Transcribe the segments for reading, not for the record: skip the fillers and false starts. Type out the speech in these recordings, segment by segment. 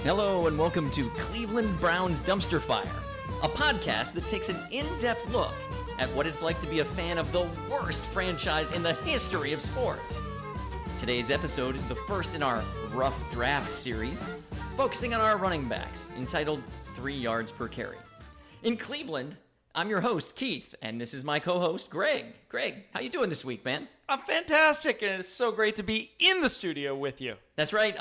Hello and welcome to Cleveland Browns Dumpster Fire, a podcast that takes an in-depth look at what it's like to be a fan of the worst franchise in the history of sports. Today's episode is the first in our Rough Draft series, focusing on our running backs, entitled 3 yards per carry. In Cleveland, I'm your host, Keith, and this is my co-host, Greg. Greg, how you doing this week, man? I'm fantastic, and it's so great to be in the studio with you. That's right.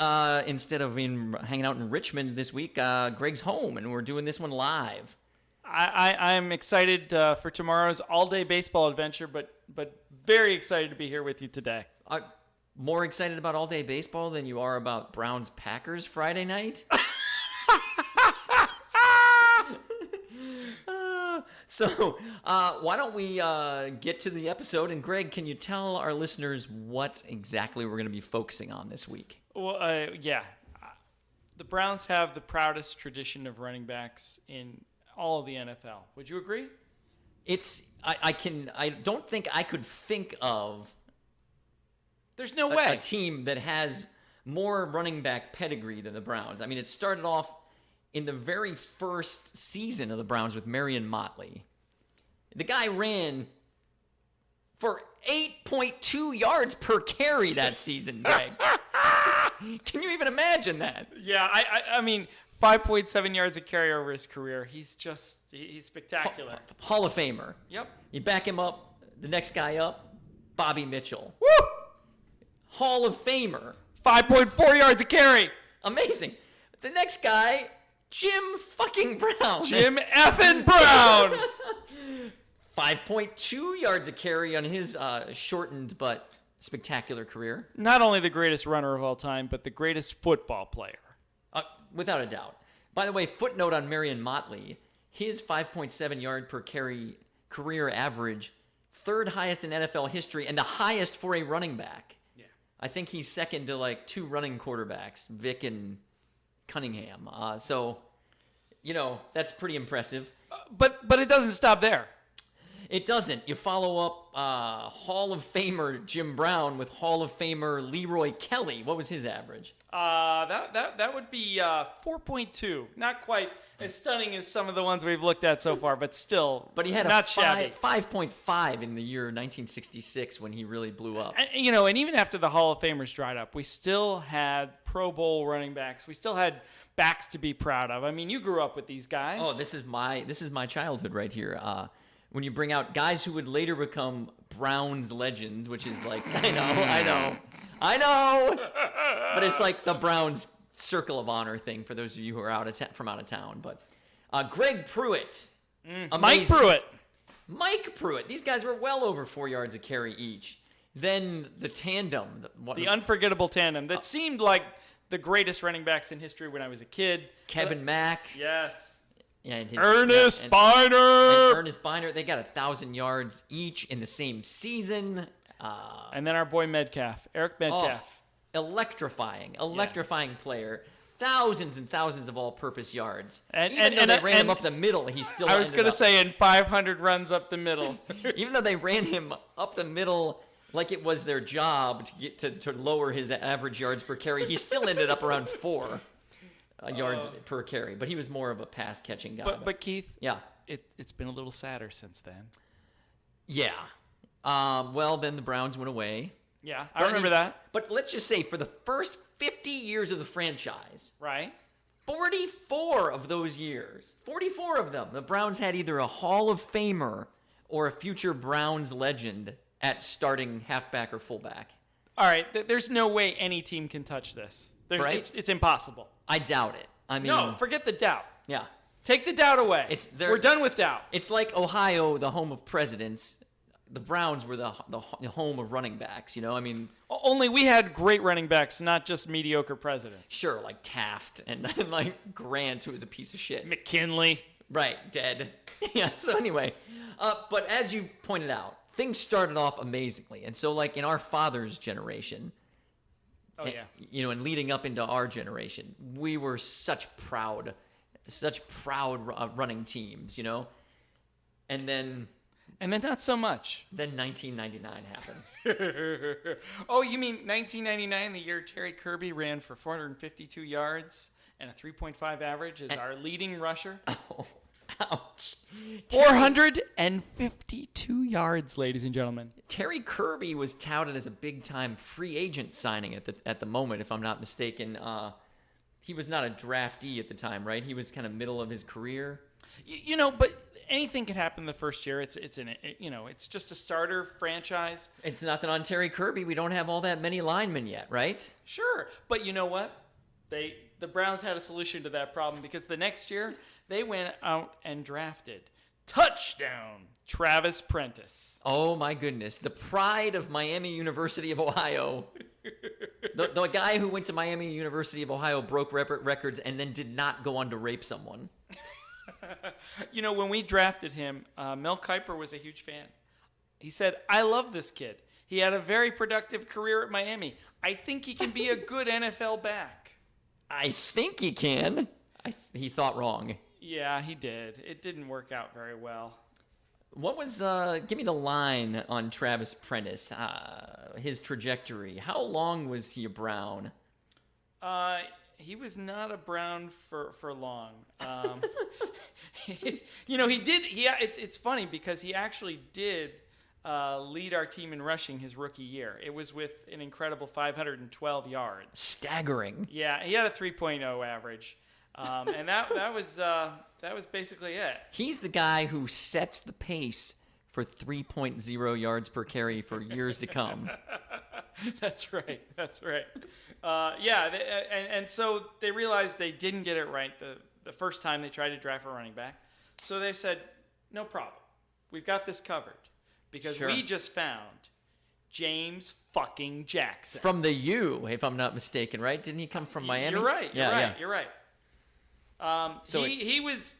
Instead of hanging out in Richmond this week, Greg's home, and we're doing this one live. I'm excited for tomorrow's all-day baseball adventure, but very excited to be here with you today. More excited about all-day baseball than you are about Browns-Packers Friday night? So why don't we get to the episode? And Greg, can you tell our listeners what exactly we're going to be focusing on this week? Well, yeah. The Browns have the proudest tradition of running backs in all of the NFL. Would you agree? I don't think I could think of There's no way a team that has more running back pedigree than the Browns. I mean, it started off in the very first season of the Browns with Marion Motley. The guy ran for 8.2 yards per carry that season, Greg. Can you even imagine that? Yeah, I mean, 5.7 yards a carry over his career. He's spectacular. Hall of Famer. Yep. You back him up, the next guy up, Bobby Mitchell. Woo! Hall of Famer. 5.4 yards a carry. Amazing. The next guy, Jim fucking Brown. Jim effing Brown. 5.2 yards a carry on his shortened but spectacular career. Not only the greatest runner of all time, but the greatest football player. Without a doubt. By the way, footnote on Marion Motley, his 5.7 yard per carry career average, third highest in NFL history and the highest for a running back. Yeah. I think he's second to like two running quarterbacks, Vic and Cunningham. So, that's pretty impressive. But it doesn't stop there. It doesn't. You follow up Hall of Famer Jim Brown with Hall of Famer Leroy Kelly. What was his average? That would be 4.2. Not quite as stunning as some of the ones we've looked at so far, but still. But he had not a shabby. 5.5 in the year 1966 when he really blew up. And even after the Hall of Famers dried up, we still had Pro Bowl running backs. We still had backs to be proud of. I mean, you grew up with these guys. Oh, this is my childhood right here. When you bring out guys who would later become Browns legends, which is like, I know, but it's like the Browns Circle of Honor thing for those of you who are from out of town. But Greg Pruitt, Mike Pruitt. These guys were well over 4 yards a carry each. Then the tandem, the unforgettable tandem that seemed like the greatest running backs in history when I was a kid. Kevin Mack. Yes. Yeah, Ernest Biner. Ernest Biner. They got 1,000 yards each in the same season. And then our boy Metcalf, Eric Metcalf. Electrifying player. Thousands and thousands of all-purpose yards. Even though they ran him up the middle, he still I was going to say in 500 runs up the middle. Even though they ran him up the middle like it was their job to get to lower his average yards per carry, he still ended up around 4 yards per carry. But he was more of a pass-catching guy. But Keith, yeah, it's been a little sadder since then. Yeah. Well, then the Browns went away. Yeah, I remember that. But let's just say for the first 50 years of the franchise, right? 44 of those years, 44 of them, the Browns had either a Hall of Famer or a future Browns legend at starting halfback or fullback. All right, there's no way any team can touch this. Right? It's impossible. I doubt it. I mean, no, forget the doubt. Yeah. Take the doubt away. We're done with doubt. It's like Ohio, the home of presidents. The Browns were the home of running backs, I mean... Only we had great running backs, not just mediocre presidents. Sure, like Taft and like Grant, who was a piece of shit. McKinley. Right, dead. Yeah, so anyway. But as you pointed out, things started off amazingly. And so like in our father's generation... Oh, yeah. And leading up into our generation, we were such proud running teams, And then not so much. Then 1999 happened. Oh, you mean 1999, the year Terry Kirby ran for 452 yards and a 3.5 average as our leading rusher. Oh, ouch. 452 yards, ladies and gentlemen. Terry Kirby was touted as a big-time free agent signing at the moment, if I'm not mistaken. He was not a draftee at the time, right? He was kind of middle of his career. But anything can happen the first year. It's just a starter franchise. It's nothing on Terry Kirby. We don't have all that many linemen yet, right? Sure, but you know what? The Browns had a solution to that problem because the next year they went out and drafted touchdown Travis Prentice. Oh my goodness, the pride of Miami University of Ohio. The guy who went to Miami University of Ohio broke records and then did not go on to rape someone. When we drafted him, Mel Kiper was a huge fan. He said, "I love this kid. He had a very productive career at Miami. I think he can be a good NFL back." I think he can. He thought wrong. Yeah, he did. It didn't work out very well. What was, give me the line on Travis Prentice, his trajectory. How long was he a Brown? He was not a Brown for long. It's funny because he actually did lead our team in rushing his rookie year. It was with an incredible 512 yards. Staggering. Yeah, he had a 3.0 average. And that was basically it. He's the guy who sets the pace for 3.0 yards per carry for years to come. That's right. And so they realized they didn't get it right the first time they tried to draft a running back. So they said, no problem. We've got this covered because we just found James fucking Jackson. From the U, if I'm not mistaken, right? Didn't he come from Miami? You're right. You're right. So he was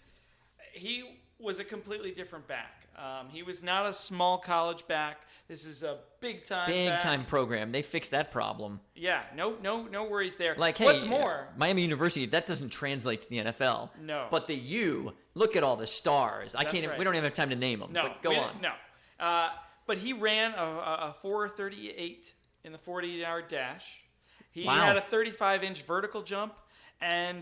a completely different back. He was not a small college back. This is a big time program. They fixed that problem. Yeah, no worries there. Like, hey, what's more, Miami University, that doesn't translate to the NFL. No. But the U, look at all the stars. That's right. We don't even have time to name them. No, but go on. No. But he ran a 4.38 in the 40-yard dash. He had a 35-inch vertical jump and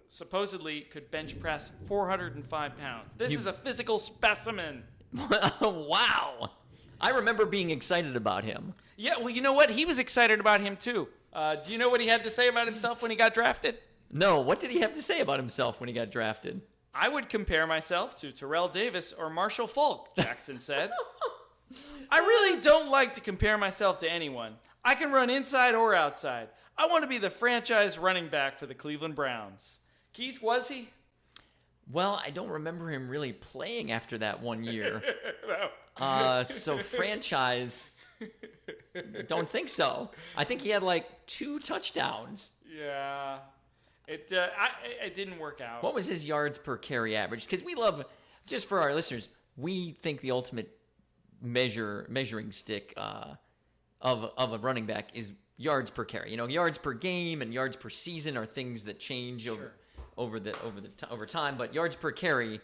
supposedly could bench press 405 pounds. This is a physical specimen. Wow. I remember being excited about him. Yeah, well, you know what? He was excited about him, too. Do you know what he had to say about himself when he got drafted? No, what did he have to say about himself when he got drafted? I would compare myself to Terrell Davis or Marshall Faulk, Jackson said. I really don't like to compare myself to anyone. I can run inside or outside. I want to be the franchise running back for the Cleveland Browns. Keith, was he? Well, I don't remember him really playing after that 1 year. No. So franchise, don't think so. I think he had like 2 touchdowns. Yeah. It didn't work out. What was his yards per carry average? Because we love, just for our listeners, we think the ultimate measuring stick of a running back is yards per carry. Yards per game and yards per season are things that change over time, but yards per carry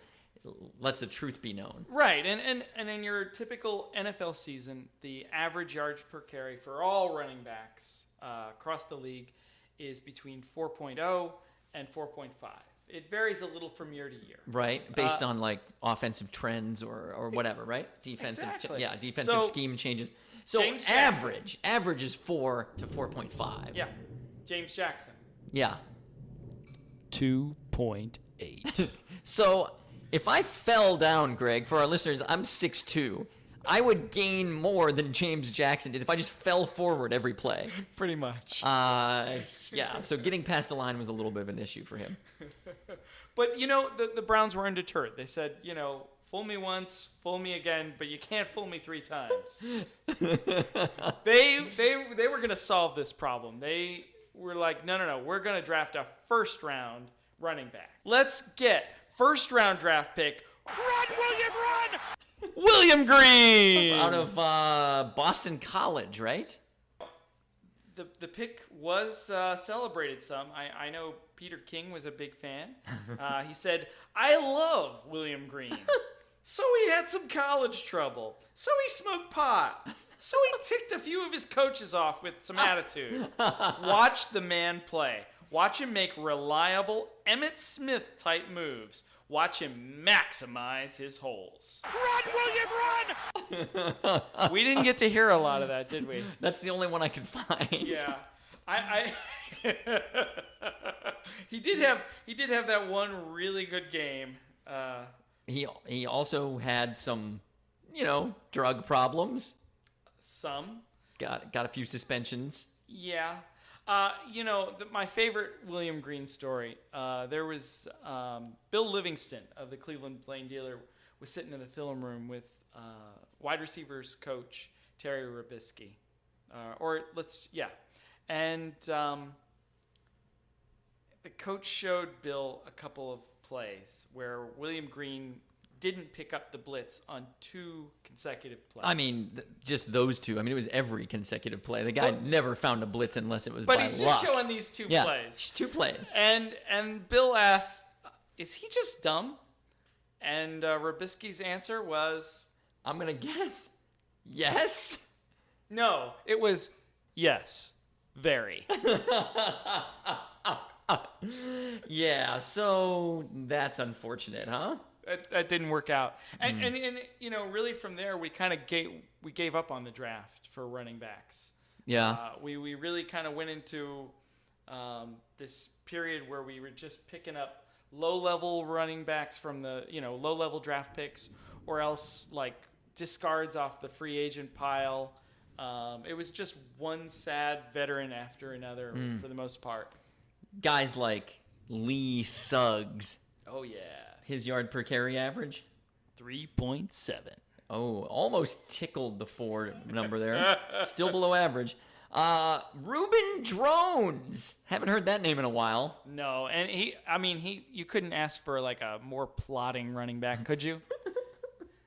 lets the truth be known. Right, and in your typical NFL season, the average yards per carry for all running backs across the league is between 4.0 and 4.5. It varies a little from year to year. Right, based on like offensive trends or whatever, right? Defensive, exactly. Defensive scheme changes. So average is 4 to 4.5. Yeah, James Jackson. Yeah. 2.8. So if I fell down, Greg, for our listeners, I'm 6'2". I would gain more than James Jackson did if I just fell forward every play. Pretty much. Yeah, so getting past the line was a little bit of an issue for him. But, the Browns were undeterred. They said, fool me once, fool me again, but you can't fool me 3 times. They were going to solve this problem. They were like, no, we're going to draft a first-round running back. Let's get first-round draft pick. Run, William, run! William Green! Out of Boston College, right? The pick was celebrated some. I know Peter King was a big fan. He said, I love William Green. So he had some college trouble. So he smoked pot. So he ticked a few of his coaches off with some attitude. Watch the man play. Watch him make reliable Emmitt Smith type moves. Watch him maximize his holes. Run, William, run! We didn't get to hear a lot of that, did we? That's the only one I could find. Yeah. I he did have that one really good game. He also had some, drug problems. Some. Got a few suspensions. Yeah. My favorite William Green story, there was Bill Livingston of the Cleveland Plain Dealer was sitting in the film room with wide receivers coach Terry Robisky. And the coach showed Bill a couple of plays where William Green didn't pick up the blitz on 2 consecutive plays. I mean, just those 2. I mean, it was every consecutive play. The guy never found a blitz unless it was by But luck. he's just showing these 2 plays. 2 plays. And Bill asked, is he just dumb? And Robisky's answer was... I'm going to guess. Yes? No, it was yes. Very. Yeah, so that's unfortunate, huh? That didn't work out. And really from there we kind of gave up on the draft for running backs. Yeah. We really kind of went into this period where we were just picking up low-level running backs from the, low-level draft picks, or else like discards off the free agent pile. It was just one sad veteran after another for the most part. Guys like Lee Suggs. Oh, yeah. His yard per carry average? 3.7. Oh, almost tickled the 4 number there. Still below average. Reuben Drones. Haven't heard that name in a while. No, and you couldn't ask for like a more plodding running back, could you?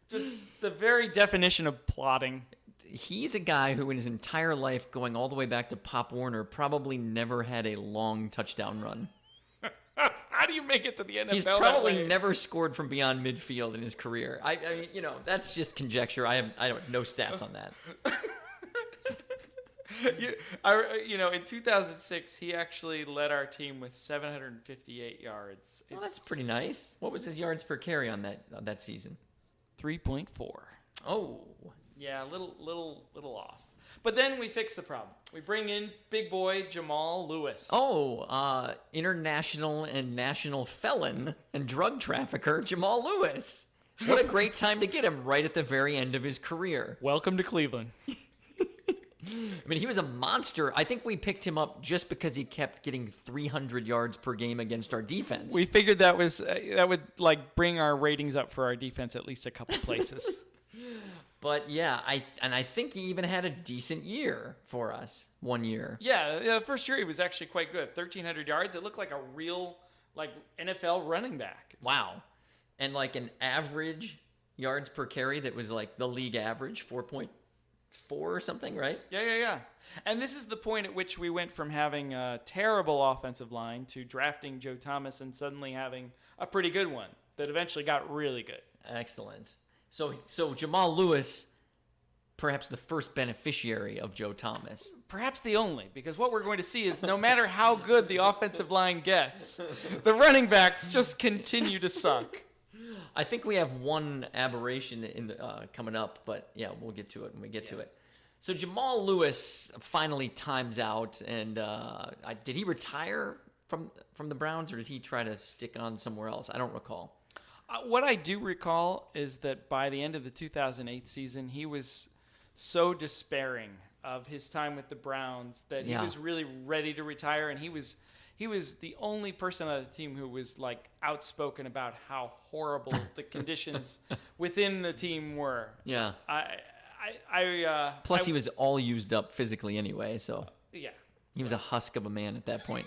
Just the very definition of plodding. He's a guy who in his entire life, going all the way back to Pop Warner, probably never had a long touchdown run. How do you make it to the NFL? He's probably never scored from beyond midfield in his career. I mean, that's just conjecture. I don't no stats on that. In 2006, he actually led our team with 758 yards. Well, that's pretty nice. What was his yards per carry on that season? 3.4. Oh. Yeah, a little off. But then we fix the problem. We bring in big boy Jamal Lewis. Oh, international and national felon and drug trafficker Jamal Lewis. What a great time to get him right at the very end of his career. Welcome to Cleveland. I mean, he was a monster. I think we picked him up just because he kept getting 300 yards per game against our defense. We figured that would like bring our ratings up for our defense at least a couple places. But yeah, I think he even had a decent year for us 1 year. Yeah, the first year he was actually quite good. 1,300 yards. It looked like a real NFL running back. Wow. And like an average yards per carry that was like the league average, 4.4 or something, right? Yeah. And this is the point at which we went from having a terrible offensive line to drafting Joe Thomas and suddenly having a pretty good one that eventually got really good. Excellent. So Jamal Lewis, perhaps the first beneficiary of Joe Thomas. Perhaps the only, because what we're going to see is no matter how good the offensive line gets, the running backs just continue to suck. I think we have one aberration in the, coming up, but yeah, we'll get to it when we get to it. So Jamal Lewis finally times out, and did he retire from the Browns, or did he try to stick on somewhere else? I don't recall. What I do recall is that by the end of the 2008 season, he was so despairing of his time with the Browns that he was really ready to retire, and he was the only person on the team who was like outspoken about how horrible the conditions within the team were. Yeah. Plus, he was all used up physically anyway, so yeah. He was a husk of a man at that point.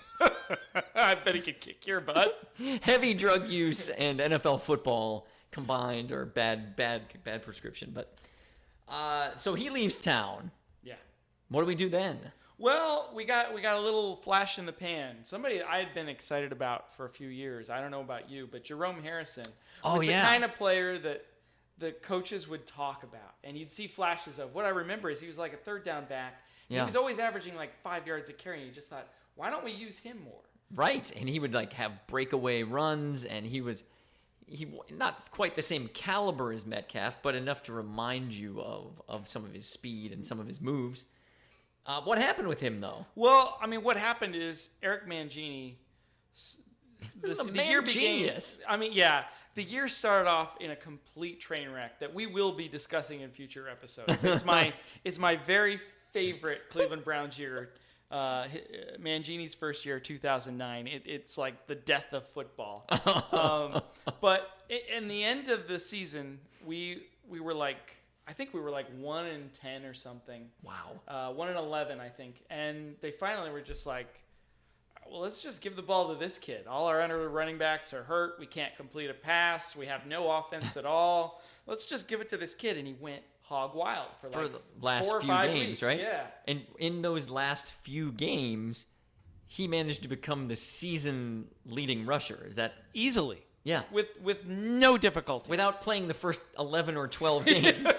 I bet he could kick your butt. Heavy drug use and NFL football combined are bad prescription. But so he leaves town. Yeah. What do we do then? Well, we got a little flash in the pan. Somebody I had been excited about for a few years. I don't know about you, but Jerome Harrison was the kind of player that the coaches would talk about, and you'd see flashes of. What I remember is he was like a third down back. He was always averaging like 5 yards a carry, and you just thought, why don't we use him more? Right, and he would like have breakaway runs, and he not quite the same caliber as Metcalf, but enough to remind you of some of his speed and some of his moves. What happened with him, though? Well, I mean, what happened is Eric Mangini, the year began. Genius. I mean, yeah, the year started off in a complete train wreck that we will be discussing in future episodes. It's my very favorite Cleveland Browns year. Mangini's first year, 2009. It's like the death of football. But in the end of the season, we were like, I think we were like 1-10 or something. Wow. 1-11, I think. And they finally were just like, well, let's just give the ball to this kid. All our other running backs are hurt. We can't complete a pass. We have no offense at all. Let's just give it to this kid. And he went hog wild for like the last 4 or few 5 games, weeks. right? Yeah. And in those last few games, he managed to become the season leading rusher. Is that Easily. Yeah. With no difficulty. Without playing the first 11 or 12 games.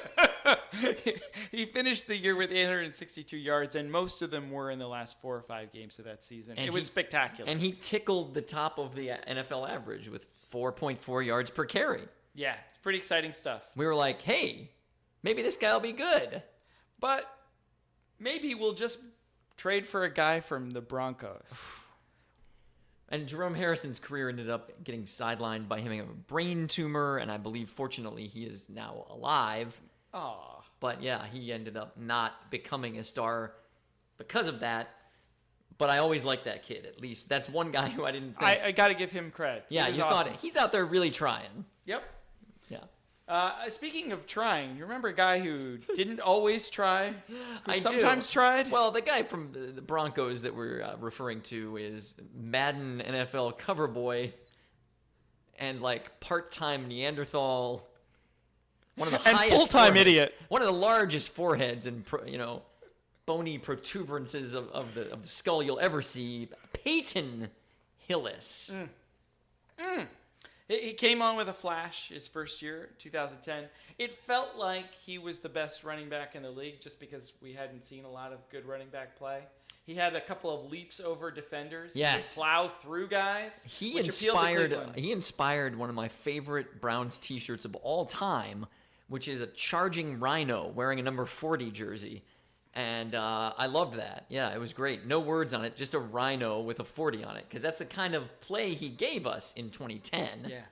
He finished the year with 862 yards, and most of them were in the last 4 or 5 games of that season. And it was spectacular. And he tickled the top of the NFL average with 4.4 yards per carry. Yeah, it's pretty exciting stuff. We were like, hey, maybe this guy will be good. But maybe we'll just trade for a guy from the Broncos. And Jerome Harrison's career ended up getting sidelined by him having a brain tumor, and I believe, fortunately, he is now alive. Aw. But yeah, he ended up not becoming a star because of that. But I always liked that kid, at least. That's one guy who I didn't think. I got to give him credit. Yeah, you awesome. thought he's out there really trying. Yep. Yeah. Speaking of trying, you remember a guy who didn't always try? Who I sometimes do. tried? Well, the guy from the Broncos that we're referring to is Madden NFL cover boy and like part-time Neanderthal. One of the and highest full-time foreheads. idiot. One of the largest foreheads and bony protuberances of the skull you'll ever see. Peyton Hillis. He came on with a flash his first year, 2010. It felt like he was the best running back in the league just because we hadn't seen a lot of good running back play. He had a couple of leaps over defenders. Yes. He could plow through guys. He which appealed to inspired Cleveland. one of my favorite Browns t-shirts of all time, which is a charging rhino wearing a number 40 jersey. And I loved that. Yeah, it was great. No words on it, just a rhino with a 40 on it, because that's the kind of play he gave us in 2010. Yeah.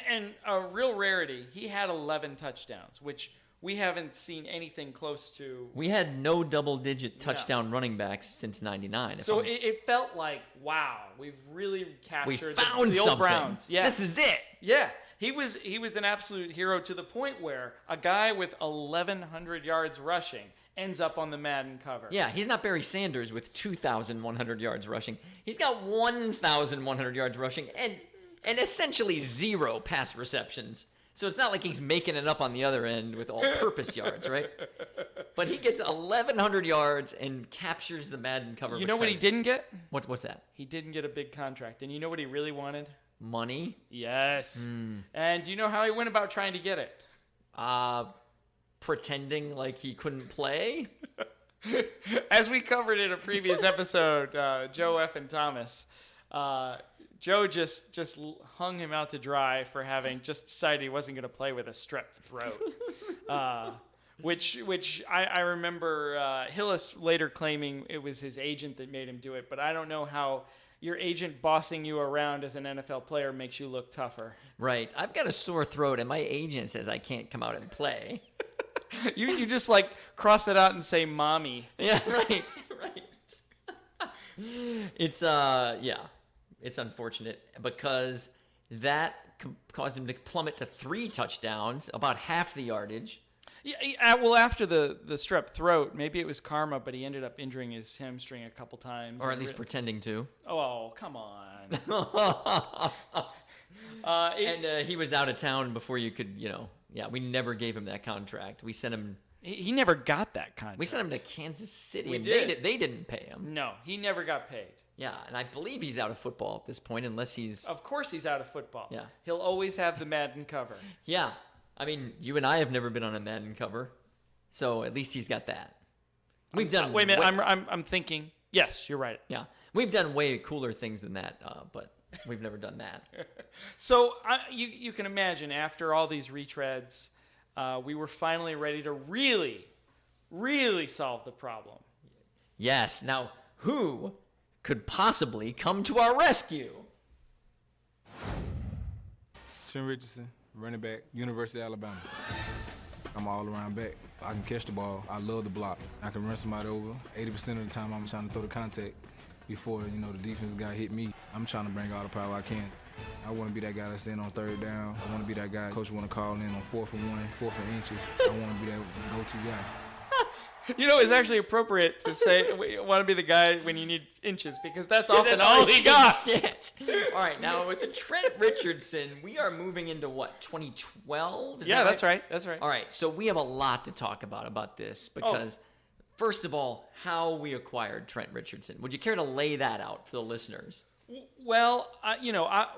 And a real rarity, he had 11 touchdowns, which we haven't seen anything close to. We had no double-digit touchdown running backs since '99. So it felt like, wow, we've really captured we found the something. old Browns. Yeah. This is it. Yeah. He was an absolute hero to the point where a guy with 1,100 yards rushing ends up on the Madden cover. Yeah, he's not Barry Sanders with 2,100 yards rushing. He's got 1,100 yards rushing and essentially 0 pass receptions. So it's not like he's making it up on the other end with all-purpose yards, right? But he gets 1,100 yards and captures the Madden cover. You know what he didn't get? What's that? He didn't get a big contract. And you know what he really wanted? Money? Yes. And do you know how he went about trying to get it? Pretending like he couldn't play? As we covered in a previous episode, Joe F. and Thomas, Joe just hung him out to dry for having just decided he wasn't going to play with a strep throat. Which I remember Hillis later claiming it was his agent that made him do it, but I don't know how your agent bossing you around as an NFL player makes you look tougher. Right. I've got a sore throat, and my agent says I can't come out and play. You just like cross that out and say mommy. Yeah, right. It's it's unfortunate because that caused him to plummet to 3 touchdowns, about half the yardage. Yeah, well, after the strep throat, maybe it was karma, but he ended up injuring his hamstring a couple times. Or at least pretending to. Oh, come on. He was out of town before you could, we never gave him that contract. We sent him. He never got that contract. We sent him to Kansas City. We and did. They didn't pay him. No, he never got paid. Yeah, and I believe he's out of football at this point, unless he's. Of course he's out of football. Yeah. He'll always have the Madden cover. Yeah. I mean, you and I have never been on a Madden cover, so at least he's got that. We've done. Wait a minute, I'm thinking. Yes, you're right. Yeah, We've done way cooler things than that, but we've never done that. So you can imagine, after all these retreads, we were finally ready to really, really solve the problem. Yes. Now, who could possibly come to our rescue? Trent Richardson, running back, University of Alabama. I'm all around back. I can catch the ball. I love the block. I can run somebody over. 80% of the time, I'm trying to throw the contact before, the defense guy hit me. I'm trying to bring all the power I can. I want to be that guy that's in on third down. I want to be that guy coach want to call in on 4th and 1, 4th and inches. I want to be that go-to guy. It's actually appropriate to say we want to be the guy when you need inches, because that's often all he got. All right, now with the Trent Richardson, we are moving into what, 2012? Yeah, that's right. That's right. All right, so we have a lot to talk about this because, first of all, how we acquired Trent Richardson. Would you care to lay that out for the listeners? Well,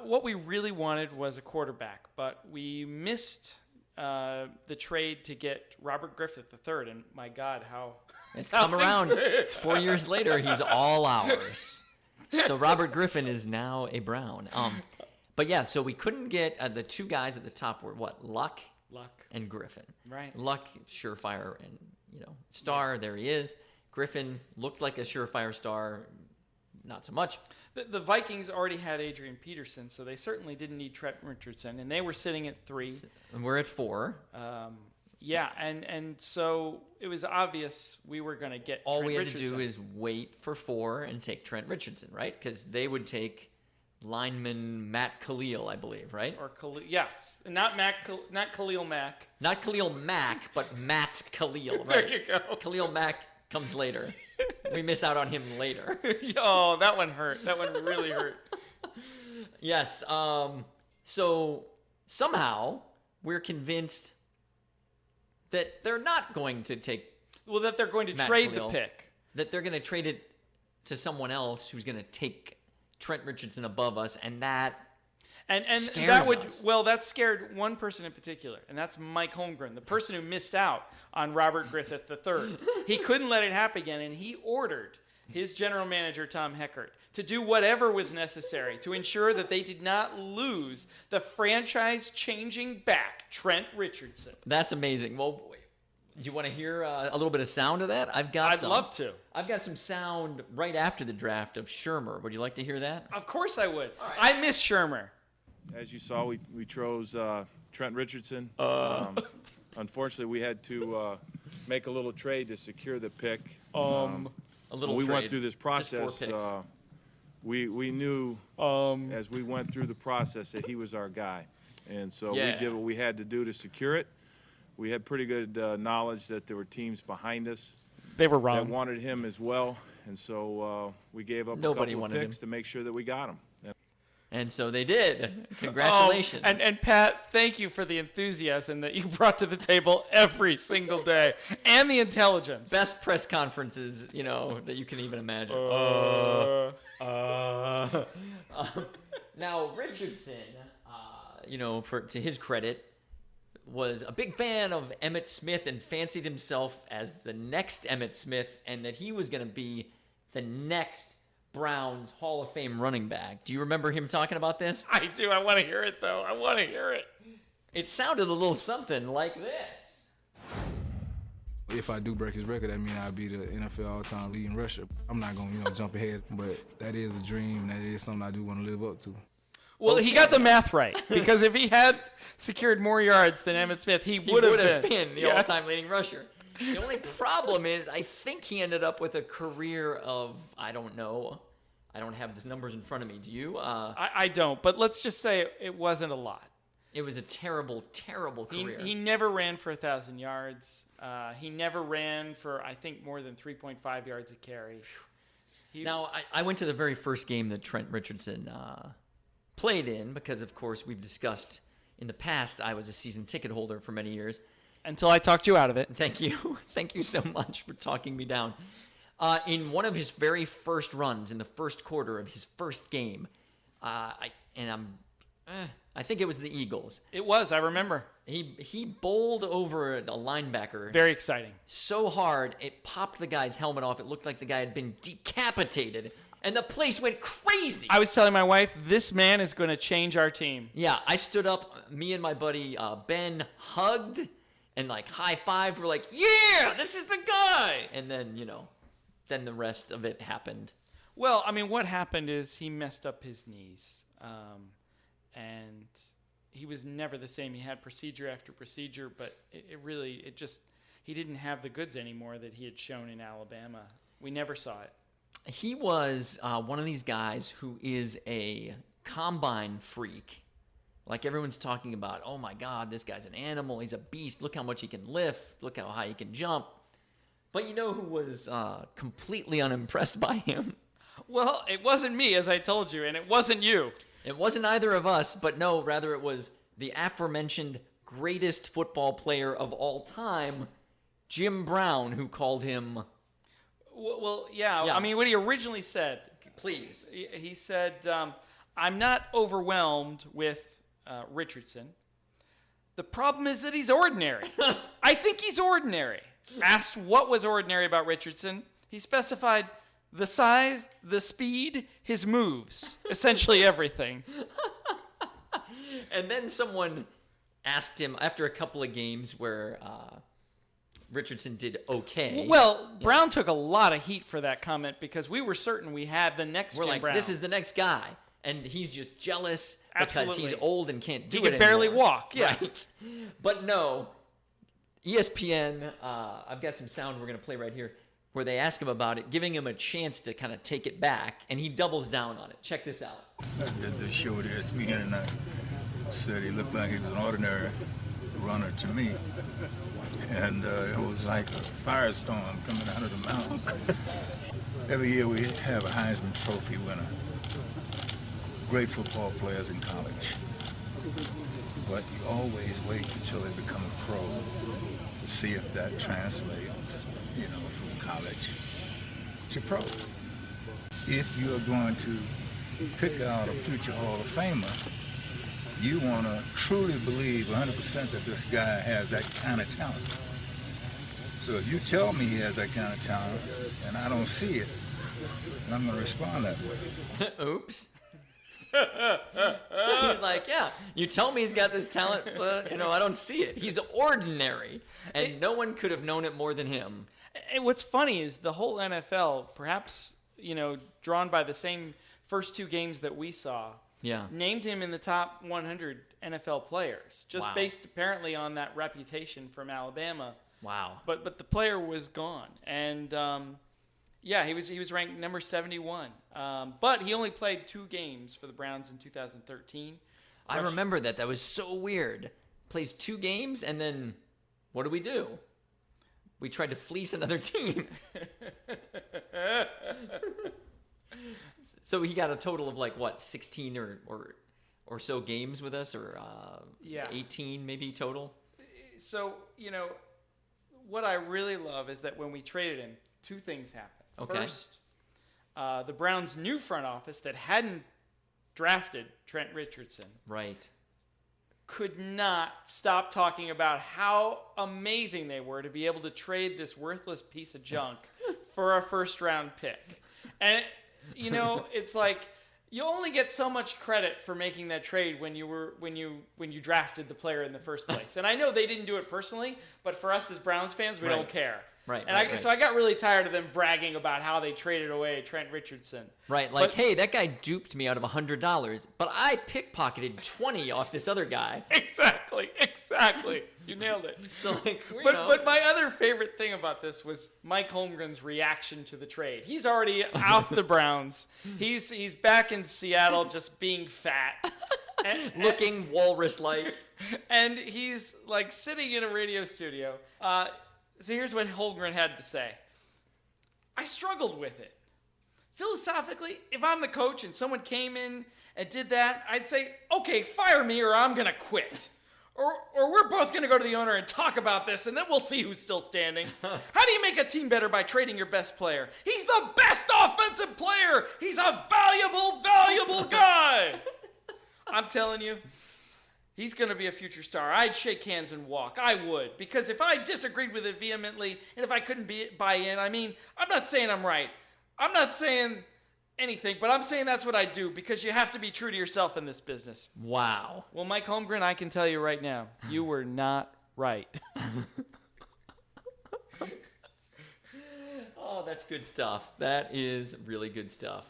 what we really wanted was a quarterback, but we missed the trade to get Robert Griffith III, and my God, it's come around. 4 years later, he's all ours. So Robert Griffin is now a Brown. But yeah, so we couldn't get the two guys at the top were what? Luck and Griffin. Right. Luck, surefire, and star. There he is. Griffin looked like a surefire star. Not so much. The Vikings already had Adrian Peterson, so they certainly didn't need Trent Richardson, and they were sitting at 3. And we're at 4. Yeah, and so it was obvious we were going to get all Trent we had Richardson. to do is wait for 4 and take Trent Richardson, right? Because they would take lineman Matt Khalil, I believe, right? Or Khalil, yes, not Khalil Mack. Not Khalil Mack, but Matt Khalil, right? There you go. Khalil Mack comes later. We miss out on him later. Oh, that one hurt. That one really hurt. Yes. So somehow we're convinced that they're not going to take. Well, that they're going to Matt trade Khalil, the pick. That they're going to trade it to someone else who's going to take Trent Richardson above us, and that. And scares that would us. Well, that scared one person in particular, and that's Mike Holmgren, the person who missed out on Robert Griffith III. He couldn't let it happen again, and he ordered his general manager, Tom Heckert, to do whatever was necessary to ensure that they did not lose the franchise-changing back, Trent Richardson. That's amazing. Well, do you want to hear a little bit of sound of that? I'd love to. I've got some sound right after the draft of Shermer. Would you like to hear that? Of course I would. All right. I miss Shermer. As you saw, we chose Trent Richardson. Unfortunately, we had to make a little trade to secure the pick. A little. When we trade. went through this process. Just 4 picks. We knew as we went through the process that he was our guy, and so we did what we had to do to secure it. We had pretty good knowledge that there were teams behind us. They were wrong. That wanted him as well, and so we gave up Nobody a couple wanted of picks him. to make sure that we got him. And so they did. Congratulations. And Pat, thank you for the enthusiasm that you brought to the table every single day, and the intelligence. Best press conferences, that you can even imagine. Now Richardson, to his credit, was a big fan of Emmitt Smith and fancied himself as the next Emmitt Smith, and that he was going to be the next Browns Hall of Fame running back. Do you remember him talking about this? I do. I want to hear it, though. I want to hear it. It sounded a little something like this. If I do break his record, that means I'll be the NFL all-time leading rusher. I'm not going to, jump ahead, but that is a dream. That is something I do want to live up to. Well, he got the math right, because if he had secured more yards than Emmitt Smith, he would have been the all-time leading rusher. The only problem is I think he ended up with a career of, I don't know. I don't have the numbers in front of me. Do you? I don't, but let's just say it wasn't a lot. It was a terrible, terrible career. He never ran for 1,000 yards. He never ran for, I think, more than 3.5 yards a carry. Now, I went to the very first game that Trent Richardson played in because, of course, we've discussed in the past I was a season ticket holder for many years. Until I talked you out of it. Thank you. Thank you so much for talking me down. In one of his very first runs, in the first quarter of his first game, I think it was the Eagles. It was, I remember. He bowled over a linebacker. Very exciting. So hard, it popped the guy's helmet off. It looked like the guy had been decapitated. And the place went crazy. I was telling my wife, this man is going to change our team. Yeah, I stood up. Me and my buddy Ben hugged and like high-fived. We're like, yeah, this is the guy. And then, then the rest of it happened. Well, I mean, what happened is he messed up his knees. And he was never the same. He had procedure after procedure, but he didn't have the goods anymore that he had shown in Alabama. We never saw it. He was one of these guys who is a combine freak. Like everyone's talking about, oh my God, this guy's an animal. He's a beast. Look how much he can lift. Look how high he can jump. But you know who was completely unimpressed by him? Well, it wasn't me, as I told you, and it wasn't you. It wasn't either of us, but no, rather it was the aforementioned greatest football player of all time, Jim Brown, who called him... Well, yeah. I mean, what he originally said... Please. He said, I'm not overwhelmed with Richardson. The problem is that he's ordinary. I think he's ordinary. Asked what was ordinary about Richardson, he specified the size, the speed, his moves. Essentially everything. And then someone asked him, after a couple of games where... Richardson did okay. Well, Brown took a lot of heat for that comment because we were certain we had the next Jim like, Brown. This is the next guy. And he's just jealous Absolutely. because he's old and can't do it anymore. He can barely walk, yeah. Right? But no, ESPN, I've got some sound we're going to play right here, where they ask him about it, giving him a chance to kind of take it back, and he doubles down on it. Check this out. I did this show at ESPN, and I said he looked like he was an ordinary runner to me. And it was like a firestorm coming out of the mountains. Every year we have a Heisman Trophy winner. Great football players in college. But you always wait until they become a pro to see if that translates, from college to pro. If you're going to pick out a future Hall of Famer, you want to truly believe 100% that this guy has that kind of talent. So if you tell me he has that kind of talent and I don't see it, then I'm going to respond that way. Oops. So he's like, yeah, you tell me he's got this talent, but, I don't see it. He's ordinary, and no one could have known it more than him. And what's funny is the whole NFL, perhaps, drawn by the same first two games that we saw, named him in the top 100 NFL players, just based apparently on that reputation from Alabama. Wow. But the player was gone, and he was ranked number 71. But he only played 2 games for the Browns in 2013. I remember that. That was so weird. Plays 2 games, and then what do? We tried to fleece another team. So he got a total of 16 or so games with us, or 18 maybe total. So, what I really love is that when we traded him, 2 things happened. Okay. First, the Browns' new front office that hadn't drafted Trent Richardson could not stop talking about how amazing they were to be able to trade this worthless piece of junk for a first-round pick. And it's like you only get so much credit for making that trade when you drafted the player in the first place. And I know they didn't do it personally, but for us as Browns fans, we don't care. Right. So I got really tired of them bragging about how they traded away Trent Richardson. Right. Hey, that guy duped me out of $100, but I pickpocketed 20 off this other guy. Exactly. You nailed it. So but my other favorite thing about this was Mike Holmgren's reaction to the trade. He's already out the Browns. He's back in Seattle just being fat. Looking walrus-like. And he's sitting in a radio studio. So here's what Holmgren had to say. I struggled with it. Philosophically, if I'm the coach and someone came in and did that, I'd say, okay, fire me or I'm going to quit. Or we're both going to go to the owner and talk about this, and then we'll see who's still standing. How do you make a team better by trading your best player? He's the best offensive player. He's a valuable guy. I'm telling you. He's going to be a future star. I'd shake hands and walk. I would. Because if I disagreed with it vehemently and if I couldn't buy in, I'm not saying I'm right. I'm not saying anything, but I'm saying that's what I do because you have to be true to yourself in this business. Wow. Well, Mike Holmgren, I can tell you right now, you were not right. Oh, that's good stuff. That is really good stuff.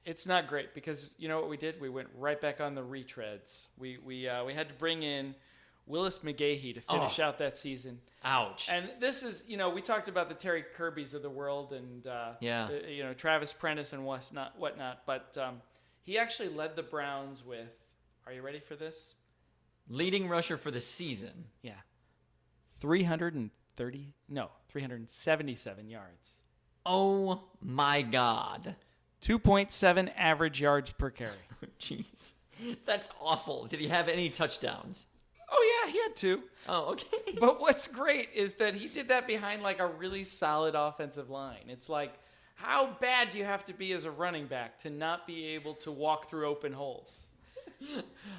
It's not great because you know what we did? We went right back on the retreads. We had to bring in Willis McGahee to finish out that season. Ouch. And this is, we talked about the Terry Kirbys of the world and, Travis Prentice and whatnot. But he actually led the Browns with, are you ready for this? Leading rusher for the season. Yeah. 377 yards. Oh, my God. 2.7 average yards per carry. Jeez. That's awful. Did he have any touchdowns? Oh, yeah, he had 2. Oh, okay. But what's great is that he did that behind like a really solid offensive line. It's like, how bad do you have to be as a running back to not be able to walk through open holes?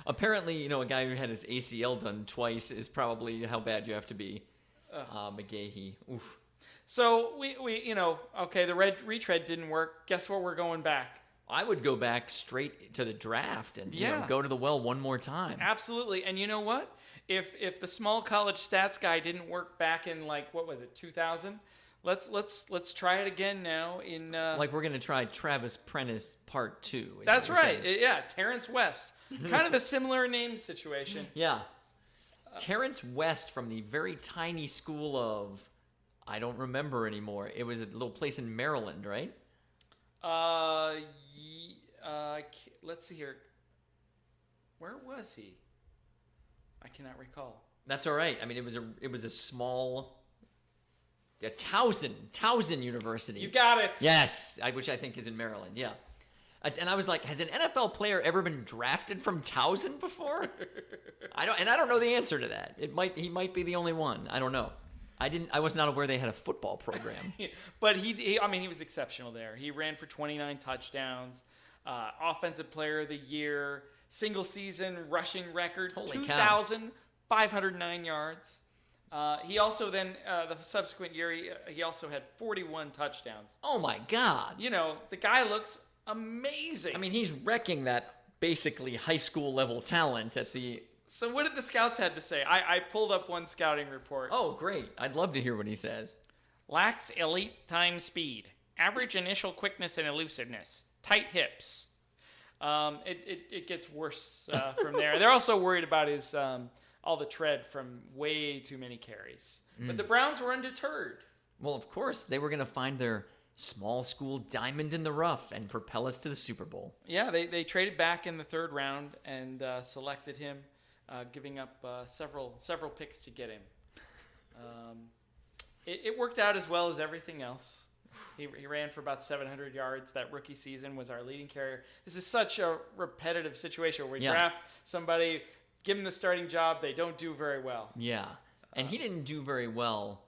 Apparently, a guy who had his ACL done twice is probably how bad you have to be. McGahee. Oof. So we the red retread didn't work. Guess what? We're going back. I would go back straight to the draft and go to the well one more time. Absolutely. And you know what? If the small college stats guy didn't work back in 2000, let's try it again now in we're going to try Travis Prentice part 2. That's right. Yeah, Terrence West. Kind of a similar name situation. Yeah. Terrence West from the very tiny school of, I don't remember anymore. It was a little place in Maryland, right? Let's see here. Where was he? I cannot recall. That's all right. I mean, it was a small, Towson University. You got it. Yes, which I think is in Maryland. Yeah. And I was like, has an NFL player ever been drafted from Towson before? I don't know the answer to that. He might be the only one. I don't know. I was not aware they had a football program. But he was exceptional there. He ran for 29 touchdowns, offensive player of the year, single season rushing record, 2,509 yards. He also then, the subsequent year, he also had 41 touchdowns. Oh my God. The guy looks amazing. I mean, he's wrecking that basically high school level talent at the... So what did the scouts had to say? I pulled up one scouting report. Oh, great. I'd love to hear what he says. Lacks elite time speed. Average initial quickness and elusiveness. Tight hips. It gets worse from there. They're also worried about his all the tread from way too many carries. But the Browns were undeterred. Well, of course. They were going to find their small school diamond in the rough and propel us to the Super Bowl. Yeah, they traded back in the 3rd round and selected him. Giving up several picks to get him. It worked out as well as everything else. He ran for about 700 yards. That rookie season was our leading carrier. This is such a repetitive situation where we draft somebody, give them the starting job, they don't do very well. Yeah, and he didn't do very well,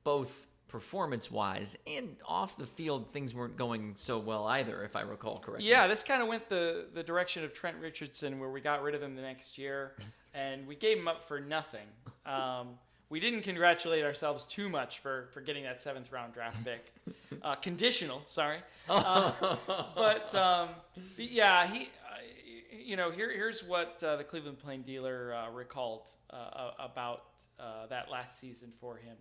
both performance-wise and off the field. Things weren't going so well either, if I recall correctly. Yeah, this kind of went the direction of Trent Richardson, where we got rid of him the next year, and we gave him up for nothing. We didn't congratulate ourselves too much for getting that 7th round draft pick. Conditional, sorry. Here's what the Cleveland Plain Dealer recalled about that last season for him.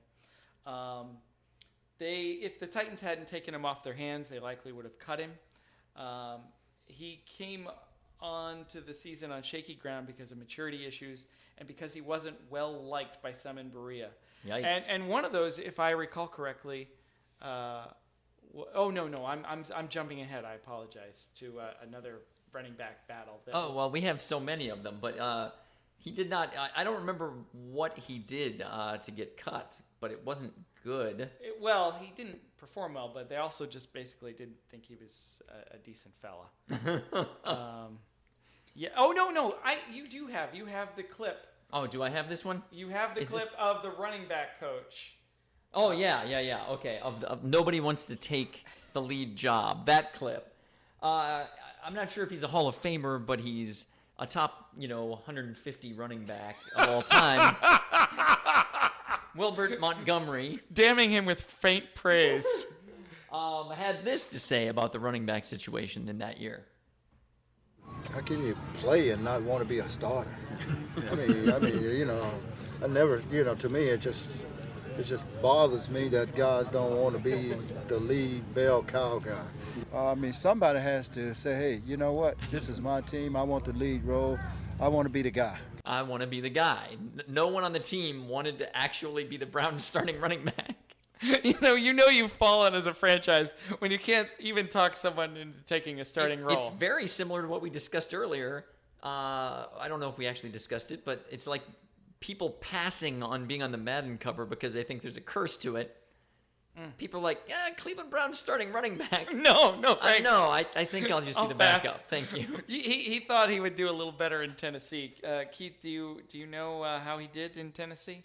If the Titans hadn't taken him off their hands, they likely would have cut him. He came on to the season on shaky ground because of maturity issues and because he wasn't well liked by some in Berea. Yikes. And one of those, if I recall correctly, I'm jumping ahead. I apologize to another running back battle. We have so many of them, but he did not. I don't remember what he did to get cut, but it wasn't good. He didn't perform well, but they also just basically didn't think he was a decent fella. Yeah. Oh no. You have the clip. Oh, do I have this one? You have the clip of the running back coach. Oh yeah. Okay. Of nobody wants to take the lead job. That clip. I'm not sure if he's a Hall of Famer, but he's a top 150 running back of all time. Wilbert Montgomery. Damning him with faint praise. had this to say about the running back situation in that year. How can you play and not want to be a starter? I mean, I never, to me it just bothers me that guys don't want to be the lead bell cow guy. I mean, somebody has to say, hey, you know what? This is my team. I want the lead role. I want to be the guy. I want to be the guy. No one on the team wanted to actually be the Browns starting running back. You've fallen as a franchise when you can't even talk someone into taking a starting role. It's very similar to what we discussed earlier. I don't know if we actually discussed it, but it's like people passing on being on the Madden cover because they think there's a curse to it. People are like, Cleveland Browns starting running back. No, thanks. I think I'll just be the backup. Thank you. He thought he would do a little better in Tennessee. Keith, do you know how he did in Tennessee?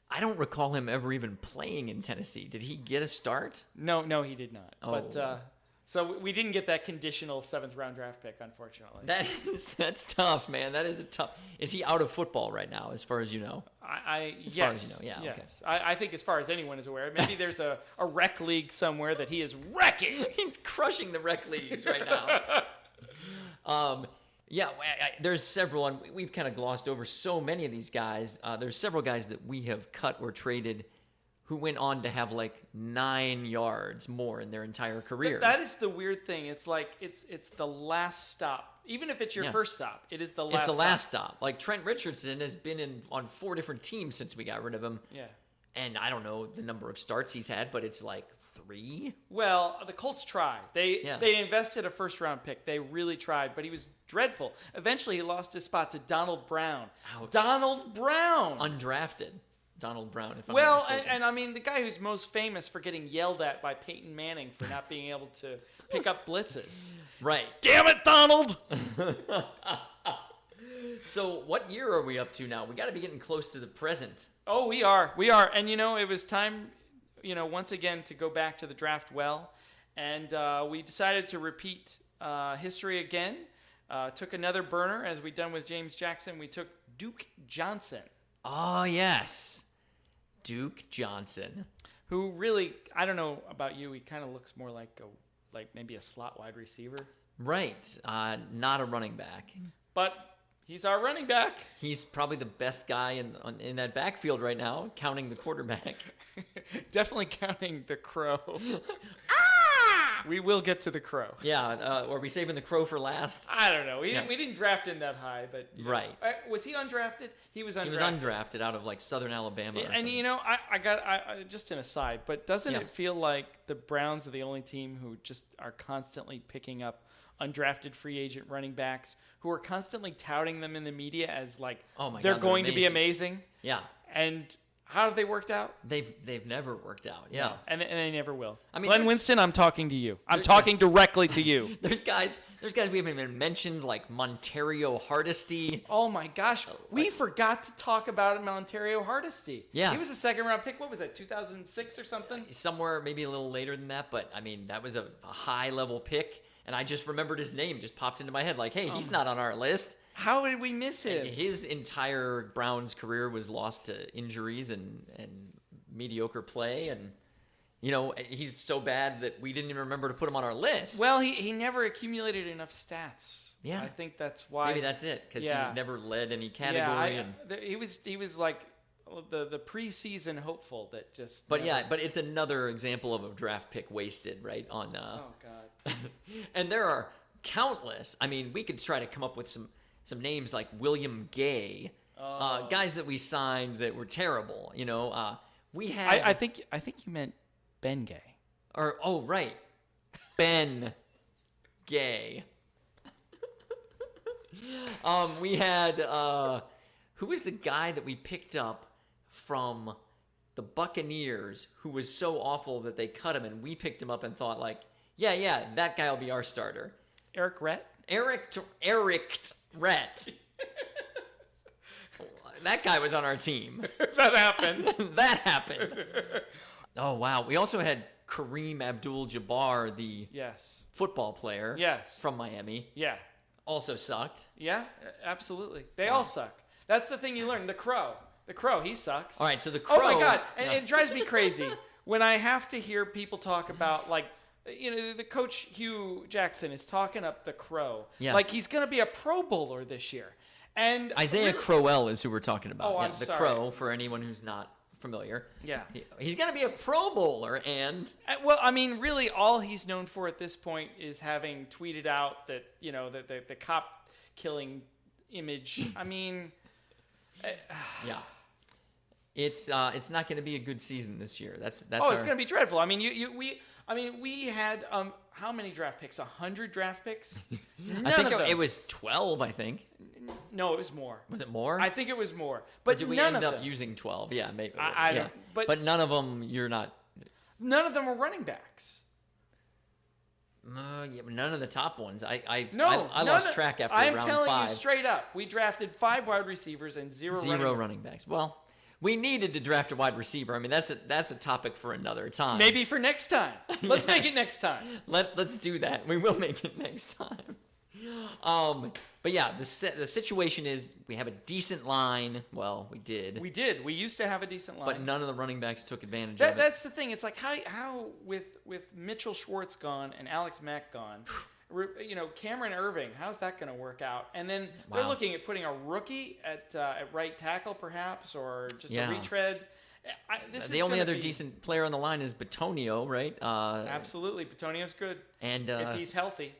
I don't recall him ever even playing in Tennessee. Did he get a start? No, he did not. Oh. But so we didn't get that conditional 7th round draft pick, unfortunately. That's tough, man. That is a tough. Is he out of football right now, as far as you know? Yes. Far as you know, yeah. Yes. Okay. I think as far as anyone is aware, maybe there's a rec league somewhere that he is wrecking. He's crushing the rec leagues right now. Yeah, there's several, and we've kind of glossed over so many of these guys. There's several guys that we have cut or traded who went on to have like 9 yards more in their entire careers. That is the weird thing. It's like it's the last stop. Even if it's your first stop, it is the last stop. It's the last stop. Like Trent Richardson has been on 4 different teams since we got rid of him. Yeah. And I don't know the number of starts he's had, but it's like 3. Well, the Colts tried. They invested a 1st-round pick. They really tried, but he was dreadful. Eventually, he lost his spot to Donald Brown. Ouch. Donald Brown! Undrafted Donald Brown, if I'm not not mistaken. and I mean, the guy who's most famous for getting yelled at by Peyton Manning for not being able to pick up blitzes. Right. Damn it, Donald! So what year are we up to now? We got to be getting close to the present. Oh, we are. And, it was time, once again to go back to the draft well. And we decided to repeat history again. Took another burner, as we'd done with James Jackson. We took Duke Johnson. Oh, yes. Duke Johnson. Who really, I don't know about you, he kind of looks more like maybe a slot wide receiver. Right. Not a running back. But he's our running back. He's probably the best guy in that backfield right now, counting the quarterback. Definitely counting the crow. We will get to the crow. Yeah, are we saving the crow for last? I don't know. We didn't draft him that high, but right. Was he undrafted? He was undrafted. He was undrafted out of like Southern Alabama. And I got just an aside, but doesn't it feel like the Browns are the only team who just are constantly picking up undrafted free agent running backs who are constantly touting them in the media as like they're going to be amazing? Yeah. And how have they worked out? They've never worked out. Yeah. And they never will. I mean, Glenn Winston, I'm talking to you. I'm talking directly to you. There's guys we haven't even mentioned, like Montario Hardesty. Oh my gosh. We forgot to talk about Montario Hardesty. Yeah. He was a 2nd-round pick. What was that, 2006 or something? Somewhere maybe a little later than that, but I mean, that was a high-level pick, and I just remembered his name just popped into my head like, hey, he's not on our list. How did we miss him? His entire Browns career was lost to injuries and mediocre play, and he's so bad that we didn't even remember to put him on our list. Well, he never accumulated enough stats. Yeah, I think that's why. Maybe that's it, because he never led any category. He was like the preseason hopeful that just. But but it's another example of a draft pick wasted, right? On. Oh God. And there are countless. I mean, we could try to come up with some names like William Gay, guys that we signed that were terrible. We had. I think you meant Ben Gay. Right, Ben Gay. We had who was the guy that we picked up from the Buccaneers who was so awful that they cut him, and we picked him up and thought like, yeah, that guy will be our starter. Eric Rhett. Eric Rhett. That guy was on our team. That happened. That happened. Oh, wow. We also had Kareem Abdul-Jabbar, the football player from Miami. Yeah. Also sucked. Yeah, absolutely. They all suck. That's the thing you learn. The Crow, he sucks. All right, so the Crow. Oh, my God. And it drives me crazy when I have to hear people talk about, like, the coach Hugh Jackson is talking up the Crow. Yes. Like he's going to be a Pro Bowler this year. And Isaiah Crowell is who we're talking about. Oh, yeah, I'm the sorry. Crow, for anyone who's not familiar. Yeah. He's going to be a Pro Bowler, and... Well, I mean, really, all he's known for at this point is having tweeted out that, the cop killing image. I mean... yeah. It's not going to be a good season this year. That's it's going to be dreadful. I mean, we had how many draft picks? 100 draft picks? I think it was 12. I think. No, it was more. Was it more? I think it was more. But did we none end of up them, using 12? Yeah, maybe. I yeah. don't. But none of them. You're not. None of them are running backs. Yeah, but none of the top ones. I lost track after I'm round telling 5. you straight up. We drafted 5 wide receivers and 0 running backs. Well, we needed to draft a wide receiver. I mean, that's a topic for another time. Maybe for next time. Let's make it next time. Let's do that. We will make it next time. But yeah, the situation is we have a decent line. Well, we did. We used to have a decent line. But none of the running backs took advantage of it. That's the thing. It's like how with Mitchell Schwartz gone and Alex Mack gone, Cameron Irving, how's that going to work out? And then they're looking at putting a rookie at right tackle perhaps, or just a retread. The only other decent player on the line is Bitonio, right? Absolutely. Bitonio's good. And if he's healthy.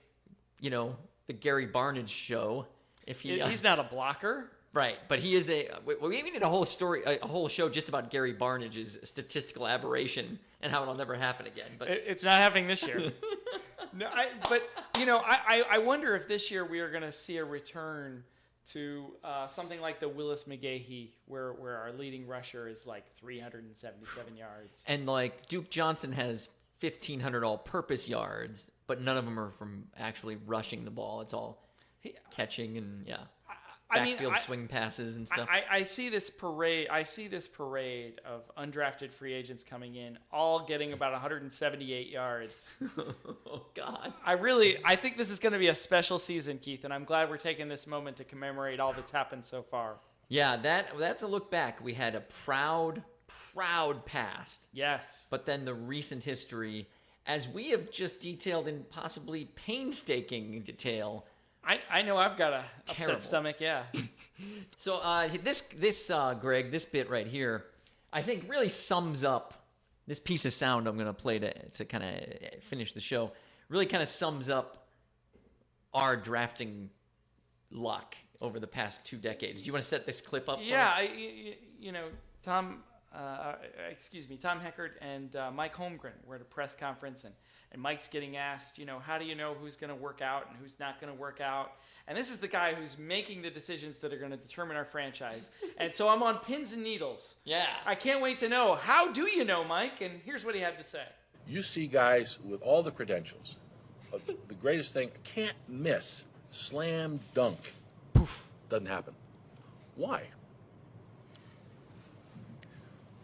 The Gary Barnage show. If he's not a blocker. Right, but he is we need a whole show just about Gary Barnage's statistical aberration and how it'll never happen again. But it's not happening this year. No, I wonder if this year we are going to see a return to something like the Willis McGahee, where our leading rusher is like 377 yards. And like Duke Johnson has 1,500 all-purpose yards, but none of them are from actually rushing the ball. It's all catching and backfield swing passes and stuff. I see this parade. Of undrafted free agents coming in, all getting about 178 yards. Oh God! I think this is going to be a special season, Keith, and I'm glad we're taking this moment to commemorate all that's happened so far. Yeah, that's a look back. We had a proud past. Yes. But then the recent history, as we have just detailed in possibly painstaking detail. I know I've got a terrible upset stomach, yeah. So Greg, this bit right here, I think really sums up this piece of sound I'm going to play to kind of finish the show. Really kind of sums up our drafting luck over the past 2 decades. Do you want to set this clip up? Yeah, Tom Heckert and Mike Holmgren were at a press conference, and Mike's getting asked, how do you know who's going to work out and who's not going to work out? And this is the guy who's making the decisions that are going to determine our franchise. And so I'm on pins and needles. Yeah. I can't wait to know. How do you know, Mike? And here's what he had to say. You see guys with all the credentials. The greatest thing, can't miss, slam dunk. Poof. Doesn't happen. Why?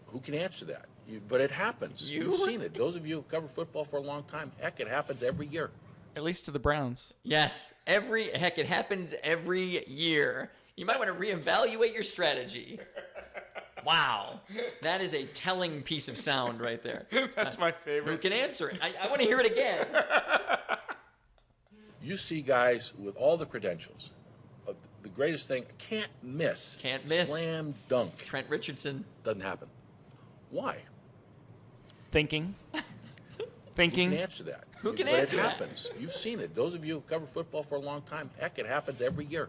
Who can answer that? But it happens. You've seen it. Those of you who cover football for a long time, heck, it happens every year. At least to the Browns. Yes. It happens every year. You might want to reevaluate your strategy. Wow. That is a telling piece of sound right there. That's my favorite. Who can answer it? I want to hear it again. You see guys with all the credentials. The greatest thing, can't miss. Can't miss. Slam dunk. Trent Richardson. Doesn't happen. Why? Thinking. Who can answer that? Who can answer that? It happens. You've seen it. Those of you who cover football for a long time, heck, it happens every year.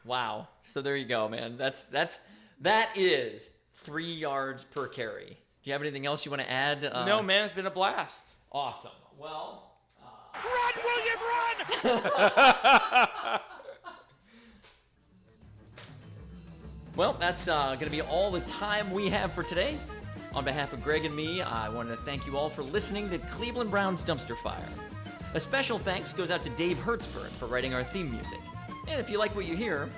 Wow. So there you go, man. That is 3 yards per carry. Do you have anything else you want to add? No, man. It's been a blast. Awesome. Well. Run, William, run! Well, that's going to be all the time we have for today. On behalf of Greg and me, I want to thank you all for listening to Cleveland Browns Dumpster Fire. A special thanks goes out to Dave Hertzberg for writing our theme music. And if you like what you hear,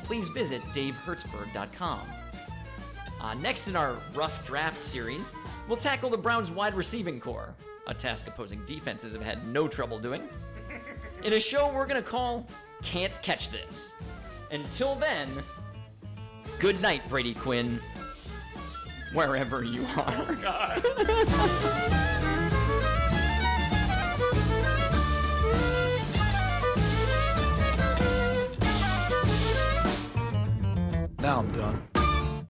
please visit davehertzberg.com. Next in our Rough Draft series, we'll tackle the Browns' wide receiving core, a task opposing defenses have had no trouble doing, in a show we're going to call Can't Catch This. Until then, good night, Brady Quinn, wherever you are. Oh, God. I'm done.